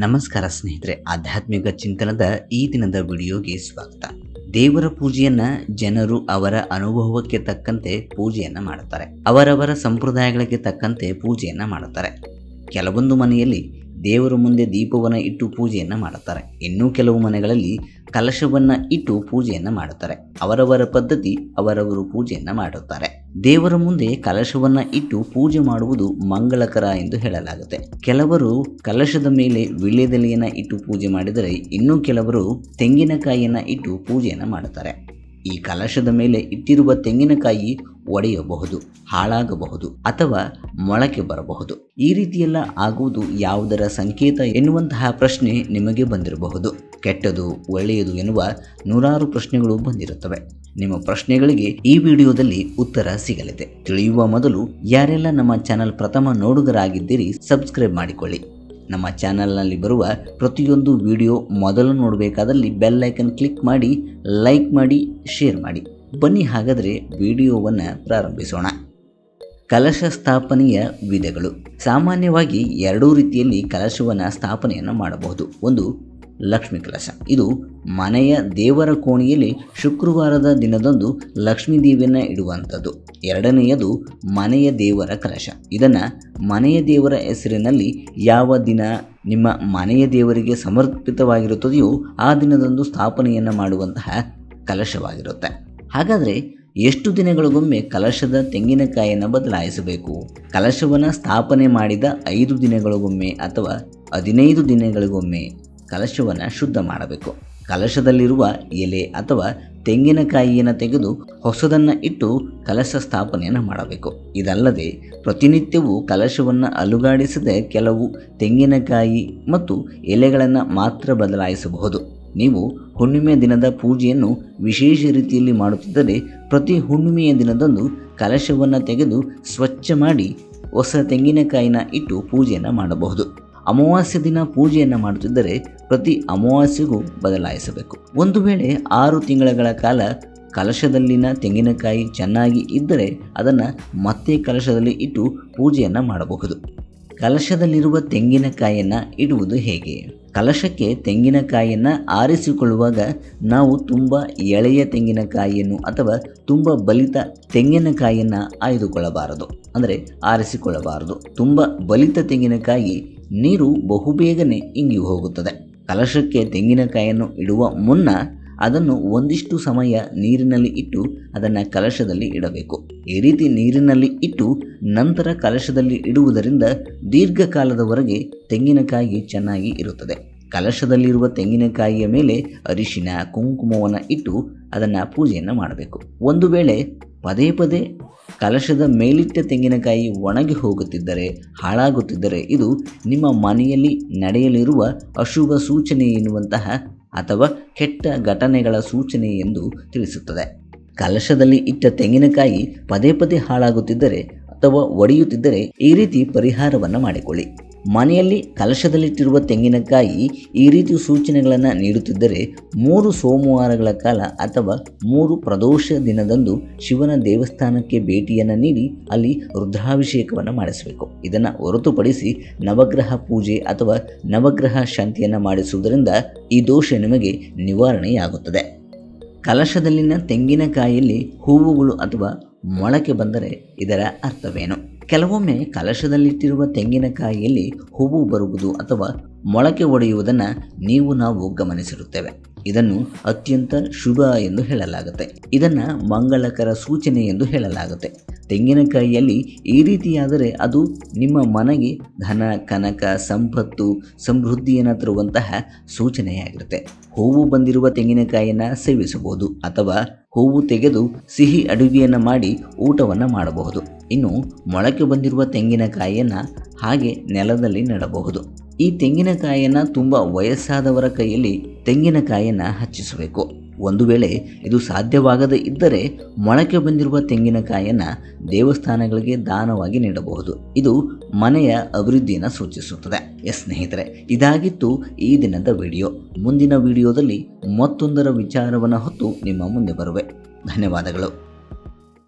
ನಮಸ್ಕಾರ ಸ್ನೇಹಿತರೆ, ಆಧ್ಯಾತ್ಮಿಕ ಚಿಂತನದ ಈ ದಿನದ ವಿಡಿಯೋಗೆ ಸ್ವಾಗತ. ದೇವರ ಪೂಜೆಯನ್ನ ಜನರು ಅವರ ಅನುಭವಕ್ಕೆ ತಕ್ಕಂತೆ ಪೂಜೆಯನ್ನ ಮಾಡುತ್ತಾರೆ. ಅವರವರ ಸಂಪ್ರದಾಯಗಳಿಗೆ ತಕ್ಕಂತೆ ಪೂಜೆಯನ್ನ ಮಾಡುತ್ತಾರೆ. ಕೆಲವೊಂದು ಮನೆಯಲ್ಲಿ ದೇವರ ಮುಂದೆ ದೀಪವನ್ನು ಇಟ್ಟು ಪೂಜೆಯನ್ನು ಮಾಡುತ್ತಾರೆ. ಇನ್ನೂ ಕೆಲವು ಮನೆಗಳಲ್ಲಿ ಕಲಶವನ್ನು ಇಟ್ಟು ಪೂಜೆಯನ್ನು ಮಾಡುತ್ತಾರೆ. ಅವರವರ ಪದ್ಧತಿ, ಅವರವರು ಪೂಜೆಯನ್ನು ಮಾಡುತ್ತಾರೆ. ದೇವರ ಮುಂದೆ ಕಲಶವನ್ನು ಇಟ್ಟು ಪೂಜೆ ಮಾಡುವುದು ಮಂಗಳಕರ ಎಂದು ಹೇಳಲಾಗುತ್ತೆ. ಕೆಲವರು ಕಲಶದ ಮೇಲೆ ವೀಳ್ಯದೆಲೆಯನ್ನು ಇಟ್ಟು ಪೂಜೆ ಮಾಡಿದರೆ, ಇನ್ನೂ ಕೆಲವರು ತೆಂಗಿನಕಾಯಿಯನ್ನು ಇಟ್ಟು ಪೂಜೆಯನ್ನು ಮಾಡುತ್ತಾರೆ. ಈ ಕಲಶದ ಮೇಲೆ ಇಟ್ಟಿರುವ ತೆಂಗಿನಕಾಯಿ ಒಡೆಯಬಹುದು, ಹಾಳಾಗಬಹುದು ಅಥವಾ ಮೊಳಕೆ ಬರಬಹುದು. ಈ ರೀತಿಯೆಲ್ಲ ಆಗುವುದು ಯಾವುದರ ಸಂಕೇತ ಎನ್ನುವಂತಹ ಪ್ರಶ್ನೆ ನಿಮಗೆ ಬಂದಿರಬಹುದು. ಕೆಟ್ಟದು, ಒಳ್ಳೆಯದು ಎನ್ನುವ ನೂರಾರು ಪ್ರಶ್ನೆಗಳು ಬಂದಿರುತ್ತವೆ. ನಿಮ್ಮ ಪ್ರಶ್ನೆಗಳಿಗೆ ಈ ವಿಡಿಯೋದಲ್ಲಿ ಉತ್ತರ ಸಿಗಲಿದೆ. ತಿಳಿಯುವ ಮೊದಲು ಯಾರೆಲ್ಲ ನಮ್ಮ ಚಾನೆಲ್ ಪ್ರಥಮ ನೋಡುಗರಾಗಿದ್ದೀರಿ, ಸಬ್ಸ್ಕ್ರೈಬ್ ಮಾಡಿಕೊಳ್ಳಿ. ನಮ್ಮ ಚಾನಲ್ನಲ್ಲಿ ಬರುವ ಪ್ರತಿಯೊಂದು ವಿಡಿಯೋ ಮೊದಲು ನೋಡಬೇಕಾದಲ್ಲಿ ಬೆಲ್ ಐಕನ್ ಕ್ಲಿಕ್ ಮಾಡಿ, ಲೈಕ್ ಮಾಡಿ, ಶೇರ್ ಮಾಡಿ. ಬನ್ನಿ ಹಾಗಾದರೆ ವಿಡಿಯೋವನ್ನು ಪ್ರಾರಂಭಿಸೋಣ. ಕಲಶ ಸ್ಥಾಪನೆಯ ವಿಧಗಳು. ಸಾಮಾನ್ಯವಾಗಿ ಎರಡೂ ರೀತಿಯಲ್ಲಿ ಕಲಶವನ್ನು ಸ್ಥಾಪನೆಯನ್ನು ಮಾಡಬಹುದು. ಒಂದು ಲಕ್ಷ್ಮೀ ಕಲಶ. ಇದು ಮನೆಯ ದೇವರ ಕೋಣೆಯಲ್ಲಿ ಶುಕ್ರವಾರದ ದಿನದಂದು ಲಕ್ಷ್ಮೀ ದೇವಿಯನ್ನು ಇಡುವಂಥದ್ದು. ಎರಡನೆಯದು ಮನೆಯ ದೇವರ ಕಲಶ. ಇದನ್ನು ಮನೆಯ ದೇವರ ಹೆಸರಿನಲ್ಲಿ ಯಾವ ದಿನ ನಿಮ್ಮ ಮನೆಯ ದೇವರಿಗೆ ಸಮರ್ಪಿತವಾಗಿರುತ್ತದೆಯೋ ಆ ದಿನದಂದು ಸ್ಥಾಪನೆಯನ್ನು ಮಾಡುವಂತಹ ಕಲಶವಾಗಿರುತ್ತೆ. ಹಾಗಾದರೆ ಎಷ್ಟು ದಿನಗಳಿಗೊಮ್ಮೆ ಕಲಶದ ತೆಂಗಿನಕಾಯಿಯನ್ನು ಬದಲಾಯಿಸಬೇಕು? ಕಲಶವನ್ನು ಸ್ಥಾಪನೆ ಮಾಡಿದ 5 ದಿನಗಳಿಗೊಮ್ಮೆ ಅಥವಾ 15 ದಿನಗಳಿಗೊಮ್ಮೆ ಕಲಶವನ್ನು ಶುದ್ಧ ಮಾಡಬೇಕು. ಕಲಶದಲ್ಲಿರುವ ಎಲೆ ಅಥವಾ ತೆಂಗಿನಕಾಯಿಯನ್ನು ತೆಗೆದು ಹೊಸದನ್ನು ಇಟ್ಟು ಕಲಶ ಸ್ಥಾಪನೆಯನ್ನು ಮಾಡಬೇಕು. ಇದಲ್ಲದೆ ಪ್ರತಿನಿತ್ಯವೂ ಕಲಶವನ್ನು ಅಲುಗಾಡಿಸದೆ ಕೆಲವು ತೆಂಗಿನಕಾಯಿ ಮತ್ತು ಎಲೆಗಳನ್ನು ಮಾತ್ರ ಬದಲಾಯಿಸಬಹುದು. ನೀವು ಹುಣ್ಣಿಮೆ ದಿನದ ಪೂಜೆಯನ್ನು ವಿಶೇಷ ರೀತಿಯಲ್ಲಿ ಮಾಡುತ್ತಿದ್ದರೆ ಪ್ರತಿ ಹುಣ್ಣಿಮೆಯ ದಿನದಂದು ಕಲಶವನ್ನು ತೆಗೆದು ಸ್ವಚ್ಛ ಮಾಡಿ ಹೊಸ ತೆಂಗಿನಕಾಯಿನ ಇಟ್ಟು ಪೂಜೆಯನ್ನು ಮಾಡಬಹುದು. ಅಮಾವಾಸ್ಯೆ ದಿನ ಪೂಜೆಯನ್ನು ಮಾಡುತ್ತಿದ್ದರೆ ಪ್ರತಿ ಅಮಾವಾಸ್ಯೆಗೂ ಬದಲಾಯಿಸಬೇಕು. ಒಂದು ವೇಳೆ 6 ತಿಂಗಳ ಕಾಲ ಕಲಶದಲ್ಲಿನ ತೆಂಗಿನಕಾಯಿ ಚೆನ್ನಾಗಿ ಇದ್ದರೆ ಅದನ್ನು ಮತ್ತೆ ಕಲಶದಲ್ಲಿ ಇಟ್ಟು ಪೂಜೆಯನ್ನು ಮಾಡಬಹುದು. ಕಲಶದಲ್ಲಿರುವ ತೆಂಗಿನಕಾಯಿಯನ್ನು ಇಡುವುದು ಹೇಗೆ? ಕಲಶಕ್ಕೆ ತೆಂಗಿನಕಾಯಿಯನ್ನು ಆರಿಸಿಕೊಳ್ಳುವಾಗ ನಾವು ತುಂಬ ಎಳೆಯ ತೆಂಗಿನಕಾಯಿಯನ್ನು ಅಥವಾ ತುಂಬ ಬಲಿತ ತೆಂಗಿನಕಾಯಿಯನ್ನು ಆಯ್ದುಕೊಳ್ಳಬಾರದು, ಅಂದರೆ ಆರಿಸಿಕೊಳ್ಳಬಾರದು. ತುಂಬ ಬಲಿತ ತೆಂಗಿನಕಾಯಿ ನೀರು ಬಹುಬೇಗನೆ ಇಂಗಿ ಹೋಗುತ್ತದೆ. ಕಲಶಕ್ಕೆ ತೆಂಗಿನಕಾಯಿಯನ್ನು ಇಡುವ ಮುನ್ನ ಅದನ್ನು ಒಂದಿಷ್ಟು ಸಮಯ ನೀರಿನಲ್ಲಿ ಇಟ್ಟು ಅದನ್ನು ಕಲಶದಲ್ಲಿ ಇಡಬೇಕು. ಈ ರೀತಿ ನೀರಿನಲ್ಲಿ ಇಟ್ಟು ನಂತರ ಕಲಶದಲ್ಲಿ ಇಡುವುದರಿಂದ ದೀರ್ಘಕಾಲದವರೆಗೆ ತೆಂಗಿನಕಾಯಿ ಚೆನ್ನಾಗಿ ಇರುತ್ತದೆ. ಕಲಶದಲ್ಲಿರುವ ತೆಂಗಿನಕಾಯಿಯ ಮೇಲೆ ಅರಿಶಿನ, ಕುಂಕುಮವನ್ನು ಇಟ್ಟು ಅದನ್ನು ಪೂಜೆಯನ್ನು ಮಾಡಬೇಕು. ಒಂದು ವೇಳೆ ಪದೇ ಪದೇ ಕಲಶದ ಮೇಲಿಟ್ಟ ತೆಂಗಿನಕಾಯಿ ಒಣಗಿ ಹೋಗುತ್ತಿದ್ದರೆ, ಹಾಳಾಗುತ್ತಿದ್ದರೆ ಇದು ನಿಮ್ಮ ಮನೆಯಲ್ಲಿ ನಡೆಯಲಿರುವ ಅಶುಭ ಸೂಚನೆ ಎನ್ನುವಂತಹ ಅಥವಾ ಕೆಟ್ಟ ಘಟನೆಗಳ ಸೂಚನೆ ಎಂದು ತಿಳಿಸುತ್ತದೆ. ಕಲಶದಲ್ಲಿ ಇಟ್ಟ ತೆಂಗಿನಕಾಯಿ ಪದೇ ಪದೇ ಹಾಳಾಗುತ್ತಿದ್ದರೆ ಅಥವಾ ಒಡೆಯುತ್ತಿದ್ದರೆ ಈ ರೀತಿ ಪರಿಹಾರವನ್ನು ಮಾಡಿಕೊಳ್ಳಿ. ಮನೆಯಲ್ಲಿ ಕಲಶದಲ್ಲಿಟ್ಟಿರುವ ತೆಂಗಿನಕಾಯಿ ಈ ರೀತಿ ಸೂಚನೆಗಳನ್ನು ನೀಡುತ್ತಿದ್ದರೆ 3 ಸೋಮವಾರಗಳ ಕಾಲ ಅಥವಾ 3 ಪ್ರದೋಷ ದಿನದಂದು ಶಿವನ ದೇವಸ್ಥಾನಕ್ಕೆ ಭೇಟಿಯನ್ನು ನೀಡಿ ಅಲ್ಲಿ ರುದ್ರಾಭಿಷೇಕವನ್ನು ಮಾಡಿಸಬೇಕು. ಇದನ್ನು ಹೊರತುಪಡಿಸಿ ನವಗ್ರಹ ಪೂಜೆ ಅಥವಾ ನವಗ್ರಹ ಶಾಂತಿಯನ್ನು ಮಾಡಿಸುವುದರಿಂದ ಈ ದೋಷ ನಿಮಗೆ ನಿವಾರಣೆಯಾಗುತ್ತದೆ. ಕಲಶದಲ್ಲಿನ ತೆಂಗಿನಕಾಯಿಯಲ್ಲಿ ಹೂವುಗಳು ಅಥವಾ ಮೊಳಕೆ ಬಂದರೆ ಇದರ ಅರ್ಥವೇನು? ಕೆಲವೊಮ್ಮೆ ಕಲಶದಲ್ಲಿಟ್ಟಿರುವ ತೆಂಗಿನಕಾಯಿಯಲ್ಲಿ ಹೂವು ಬರುವುದು ಅಥವಾ ಮೊಳಕೆ ಒಡೆಯುವುದನ್ನು ನಾವು ಗಮನಿಸಿರುತ್ತೇವೆ. ಇದನ್ನು ಅತ್ಯಂತ ಶುಭ ಎಂದು ಹೇಳಲಾಗುತ್ತೆ. ಇದನ್ನು ಮಂಗಳಕರ ಸೂಚನೆ ಎಂದು ಹೇಳಲಾಗುತ್ತೆ. ತೆಂಗಿನಕಾಯಿಯಲ್ಲಿ ಈ ರೀತಿಯಾದರೆ ಅದು ನಿಮ್ಮ ಮನೆಗೆ ಧನ, ಕನಕ, ಸಂಪತ್ತು, ಸಮೃದ್ಧಿಯನ್ನು ತರುವಂತಹ ಸೂಚನೆಯಾಗಿರುತ್ತೆ. ಹೂವು ಬಂದಿರುವ ತೆಂಗಿನಕಾಯಿಯನ್ನು ಸೇವಿಸಬಹುದು ಅಥವಾ ಹೂವು ತೆಗೆದು ಸಿಹಿ ಅಡುಗೆಯನ್ನು ಮಾಡಿ ಊಟವನ್ನು ಮಾಡಬಹುದು. ಇನ್ನು ಮೊಳಕೆ ಬಂದಿರುವ ತೆಂಗಿನಕಾಯಿಯನ್ನು ಹಾಗೆ ನೆಲದಲ್ಲಿ ನೆಡಬಹುದು. ಈ ತೆಂಗಿನಕಾಯಿಯನ್ನು ತುಂಬ ವಯಸ್ಸಾದವರ ಕೈಯಲ್ಲಿ ತೆಂಗಿನಕಾಯಿಯನ್ನು ಹಚ್ಚಿಸಬೇಕು. ಒಂದು ವೇಳೆ ಇದು ಸಾಧ್ಯವಾಗದೇ ಇದ್ದರೆ ಮೊಳಕೆ ಬಂದಿರುವ ತೆಂಗಿನಕಾಯಿಯನ್ನು ದೇವಸ್ಥಾನಗಳಿಗೆ ದಾನವಾಗಿ ನೀಡಬಹುದು. ಇದು ಮನೆಯ ಅಭಿವೃದ್ಧಿಯನ್ನು ಸೂಚಿಸುತ್ತದೆ. ಸ್ನೇಹಿತರೆ, ಇದಾಗಿತ್ತು ಈ ದಿನದ ವಿಡಿಯೋ. ಮುಂದಿನ ವಿಡಿಯೋದಲ್ಲಿ ಮತ್ತೊಂದರ ವಿಚಾರವನ್ನು ಹೊತ್ತು ನಿಮ್ಮ ಮುಂದೆ ಬರುವೆ. ಧನ್ಯವಾದಗಳು.